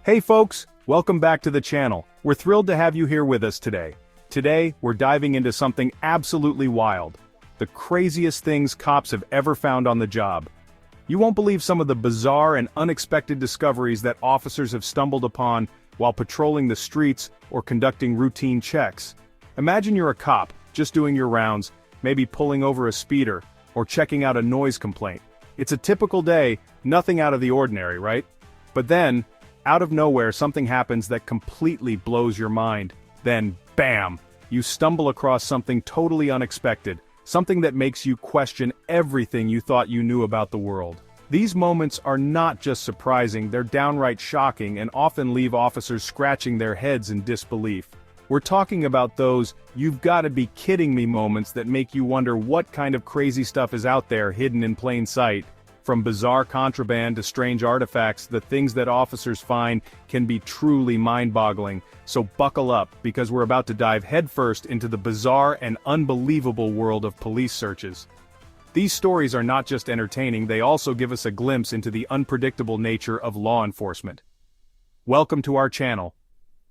Hey folks, welcome back to the channel. We're thrilled to have you here with us today. Today, we're diving into something absolutely wild. The craziest things cops have ever found on the job. You won't believe some of the bizarre and unexpected discoveries that officers have stumbled upon while patrolling the streets or conducting routine checks. Imagine you're a cop, just doing your rounds, maybe pulling over a speeder, or checking out a noise complaint. It's a typical day, nothing out of the ordinary, right? But then, out of nowhere something happens that completely blows your mind. Then, bam! You stumble across something totally unexpected, something that makes you question everything you thought you knew about the world. These moments are not just surprising, they're downright shocking and often leave officers scratching their heads in disbelief. We're talking about those "you've gotta be kidding me" moments that make you wonder what kind of crazy stuff is out there hidden in plain sight. From bizarre contraband to strange artifacts, the things that officers find can be truly mind-boggling. So buckle up, because we're about to dive headfirst into the bizarre and unbelievable world of police searches. These stories are not just entertaining, they also give us a glimpse into the unpredictable nature of law enforcement. Welcome to our channel.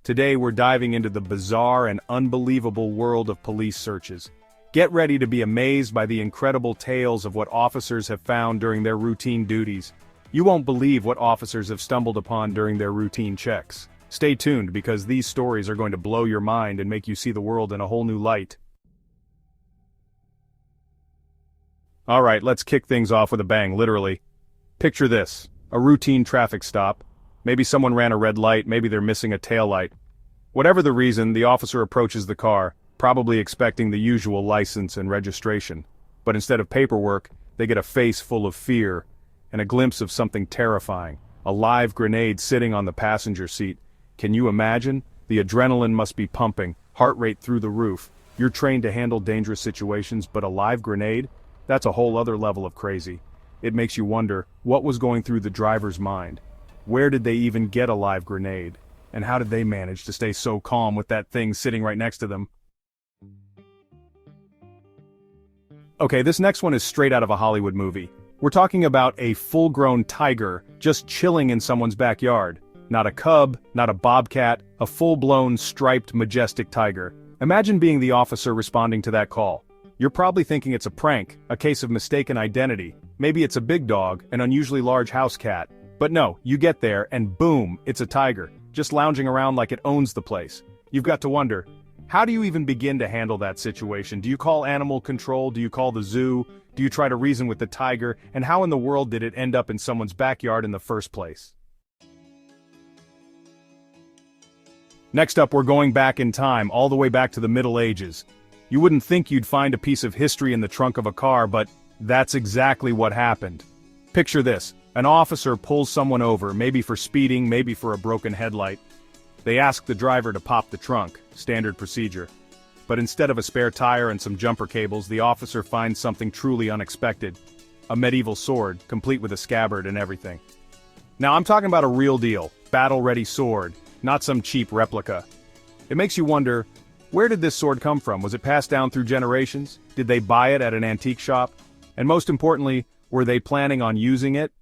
Today we're diving into the bizarre and unbelievable world of police searches. Get ready to be amazed by the incredible tales of what officers have found during their routine duties. You won't believe what officers have stumbled upon during their routine checks. Stay tuned, because these stories are going to blow your mind and make you see the world in a whole new light. Alright, let's kick things off with a bang, literally. Picture this: a routine traffic stop. Maybe someone ran a red light, maybe they're missing a taillight. Whatever the reason, the officer approaches the car, probably expecting the usual license and registration. But instead of paperwork, they get a face full of fear, and a glimpse of something terrifying: a live grenade sitting on the passenger seat. Can you imagine? The adrenaline must be pumping, heart rate through the roof. You're trained to handle dangerous situations, but a live grenade? That's a whole other level of crazy. It makes you wonder, what was going through the driver's mind? Where did they even get a live grenade? And how did they manage to stay so calm with that thing sitting right next to them? Okay, this next one is straight out of a Hollywood movie. We're talking about a full-grown tiger just chilling in someone's backyard. Not a cub, not a bobcat, a full-blown, striped, majestic tiger. Imagine being the officer responding to that call. You're probably thinking it's a prank, a case of mistaken identity. Maybe it's a big dog, an unusually large house cat. But no, you get there and boom, it's a tiger, just lounging around like it owns the place. You've got to wonder, how do you even begin to handle that situation? Do you call animal control? Do you call the zoo? Do you try to reason with the tiger? And how in the world did it end up in someone's backyard in the first place? Next up, we're going back in time, all the way back to the Middle Ages. You wouldn't think you'd find a piece of history in the trunk of a car, but that's exactly what happened. Picture this: an officer pulls someone over, maybe for speeding, maybe for a broken headlight. They ask the driver to pop the trunk, standard procedure. But instead of a spare tire and some jumper cables, the officer finds something truly unexpected: a medieval sword, complete with a scabbard and everything. Now I'm talking about a real deal, battle-ready sword, not some cheap replica. It makes you wonder, where did this sword come from? Was it passed down through generations? Did they buy it at an antique shop? And most importantly, were they planning on using it?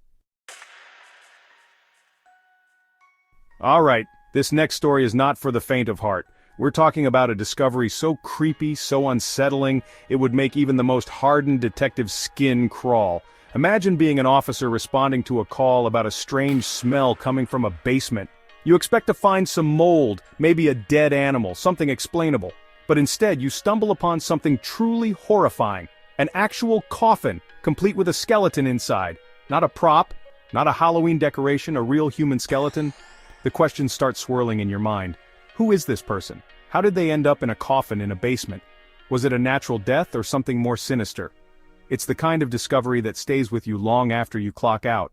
Alright, this next story is not for the faint of heart. We're talking about a discovery so creepy, so unsettling, it would make even the most hardened detective's skin crawl. Imagine being an officer responding to a call about a strange smell coming from a basement. You expect to find some mold, maybe a dead animal, something explainable. But instead, you stumble upon something truly horrifying: an actual coffin, complete with a skeleton inside. Not a prop, not a Halloween decoration, a real human skeleton. The questions start swirling in your mind. Who is this person? How did they end up in a coffin in a basement? Was it a natural death or something more sinister? It's the kind of discovery that stays with you long after you clock out.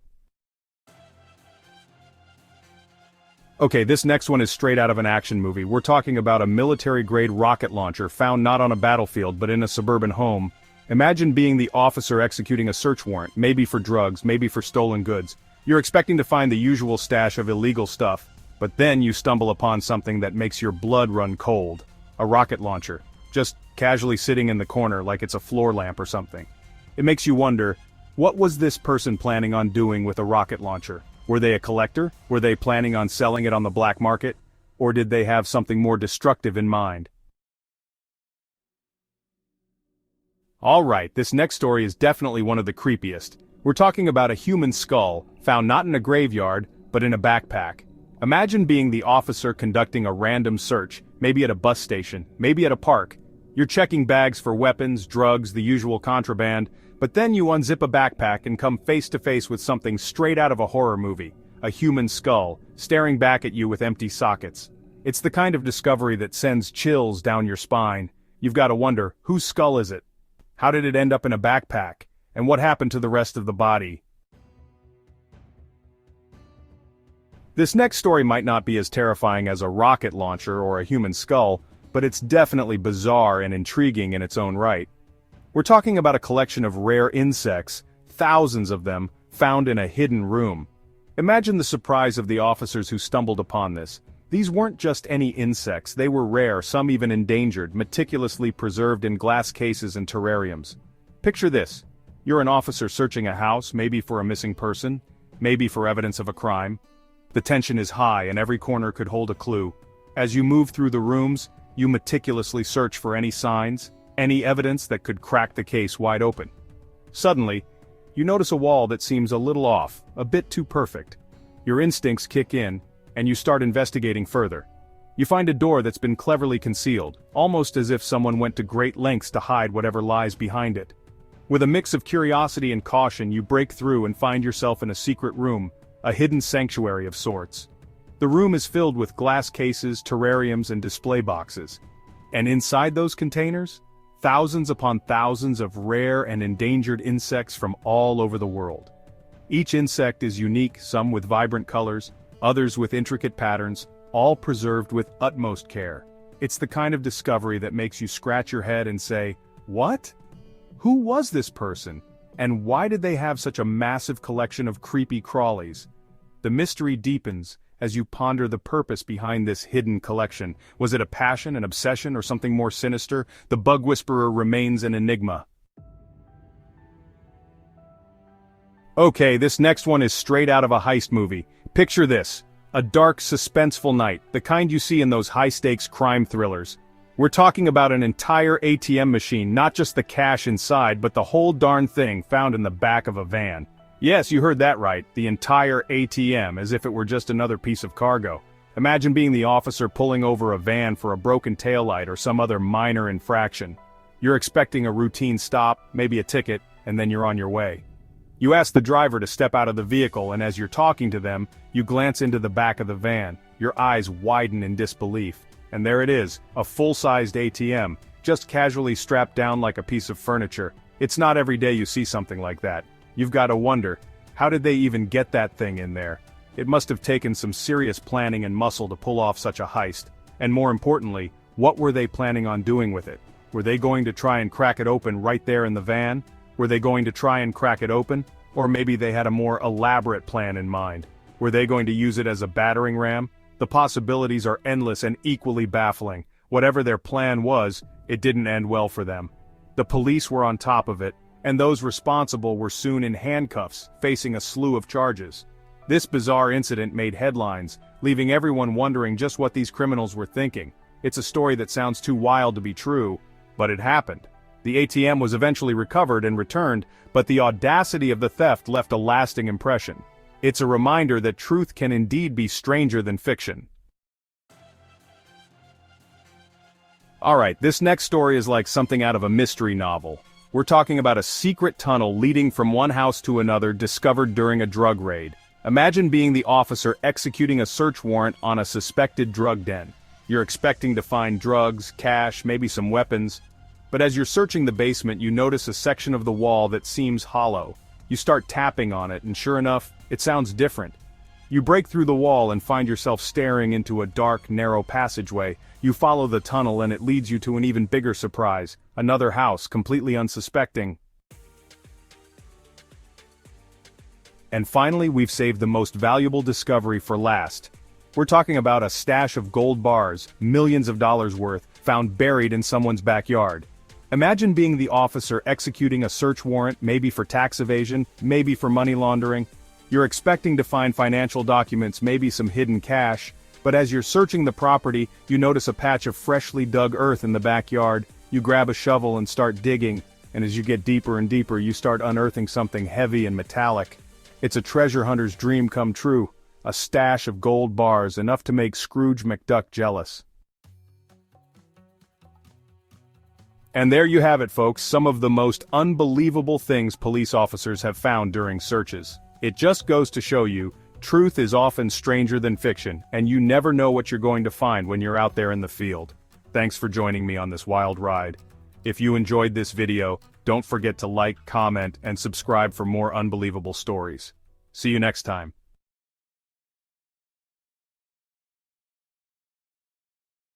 Okay, this next one is straight out of an action movie. We're talking about a military-grade rocket launcher found not on a battlefield but in a suburban home. Imagine being the officer executing a search warrant, maybe for drugs, maybe for stolen goods. You're expecting to find the usual stash of illegal stuff, but then you stumble upon something that makes your blood run cold. A rocket launcher, just casually sitting in the corner like it's a floor lamp or something. It makes you wonder, what was this person planning on doing with a rocket launcher? Were they a collector? Were they planning on selling it on the black market? Or did they have something more destructive in mind? Alright, this next story is definitely one of the creepiest. We're talking about a human skull, found not in a graveyard, but in a backpack. Imagine being the officer conducting a random search, maybe at a bus station, maybe at a park. You're checking bags for weapons, drugs, the usual contraband, but then you unzip a backpack and come face to face with something straight out of a horror movie, a human skull, staring back at you with empty sockets. It's the kind of discovery that sends chills down your spine. You've got to wonder, whose skull is it? How did it end up in a backpack? And what happened to the rest of the body? This next story might not be as terrifying as a rocket launcher or a human skull, but it's definitely bizarre and intriguing in its own right. We're talking about a collection of rare insects, thousands of them, found in a hidden room. Imagine the surprise of the officers who stumbled upon this. These weren't just any insects, they were rare, some even endangered, meticulously preserved in glass cases and terrariums. Picture this. You're an officer searching a house, maybe for a missing person, maybe for evidence of a crime. The tension is high and every corner could hold a clue. As you move through the rooms, you meticulously search for any signs, any evidence that could crack the case wide open. Suddenly, you notice a wall that seems a little off, a bit too perfect. Your instincts kick in, and you start investigating further. You find a door that's been cleverly concealed, almost as if someone went to great lengths to hide whatever lies behind it. With a mix of curiosity and caution, you break through and find yourself in a secret room, a hidden sanctuary of sorts. The room is filled with glass cases, terrariums, and display boxes. And inside those containers, thousands upon thousands of rare and endangered insects from all over the world. Each insect is unique, some with vibrant colors, others with intricate patterns, all preserved with utmost care. It's the kind of discovery that makes you scratch your head and say, "What? Who was this person? And why did they have such a massive collection of creepy crawlies?" The mystery deepens as you ponder the purpose behind this hidden collection. Was it a passion, an obsession, or something more sinister? The bug whisperer remains an enigma. Okay, this next one is straight out of a heist movie. Picture this. A dark, suspenseful night, the kind you see in those high-stakes crime thrillers. We're talking about an entire ATM machine, not just the cash inside, but the whole darn thing found in the back of a van. Yes, you heard that right, the entire ATM, as if it were just another piece of cargo. Imagine being the officer pulling over a van for a broken taillight or some other minor infraction. You're expecting a routine stop, maybe a ticket, and then you're on your way. You ask the driver to step out of the vehicle, and as you're talking to them, you glance into the back of the van. Your eyes widen in disbelief. And there it is, a full-sized ATM, just casually strapped down like a piece of furniture. It's not every day you see something like that. You've got to wonder, how did they even get that thing in there? It must have taken some serious planning and muscle to pull off such a heist. And more importantly, what were they planning on doing with it? Were they going to try and crack it open right there in the van? Were they going to try and crack it open? Or maybe they had a more elaborate plan in mind. Were they going to use it as a battering ram? The possibilities are endless and equally baffling. Whatever their plan was, it didn't end well for them. The police were on top of it, and those responsible were soon in handcuffs, facing a slew of charges. This bizarre incident made headlines, leaving everyone wondering just what these criminals were thinking. It's a story that sounds too wild to be true, but it happened. The ATM was eventually recovered and returned, but the audacity of the theft left a lasting impression. It's a reminder that truth can indeed be stranger than fiction. Alright, this next story is like something out of a mystery novel. We're talking about a secret tunnel leading from one house to another discovered during a drug raid. Imagine being the officer executing a search warrant on a suspected drug den. You're expecting to find drugs, cash, maybe some weapons. But as you're searching the basement, you notice a section of the wall that seems hollow. You start tapping on it, and sure enough, it sounds different. You break through the wall and find yourself staring into a dark, narrow passageway. You follow the tunnel and it leads you to an even bigger surprise, another house, completely unsuspecting. And finally, we've saved the most valuable discovery for last. We're talking about a stash of gold bars, millions of dollars worth, found buried in someone's backyard. Imagine being the officer executing a search warrant, maybe for tax evasion, maybe for money laundering. You're expecting to find financial documents, maybe some hidden cash, but as you're searching the property, you notice a patch of freshly dug earth in the backyard. You grab a shovel and start digging, and as you get deeper and deeper, you start unearthing something heavy and metallic. It's a treasure hunter's dream come true, a stash of gold bars, enough to make Scrooge McDuck jealous. And there you have it, folks, some of the most unbelievable things police officers have found during searches. It just goes to show you, truth is often stranger than fiction, and you never know what you're going to find when you're out there in the field. Thanks for joining me on this wild ride. If you enjoyed this video, don't forget to like, comment, and subscribe for more unbelievable stories. See you next time.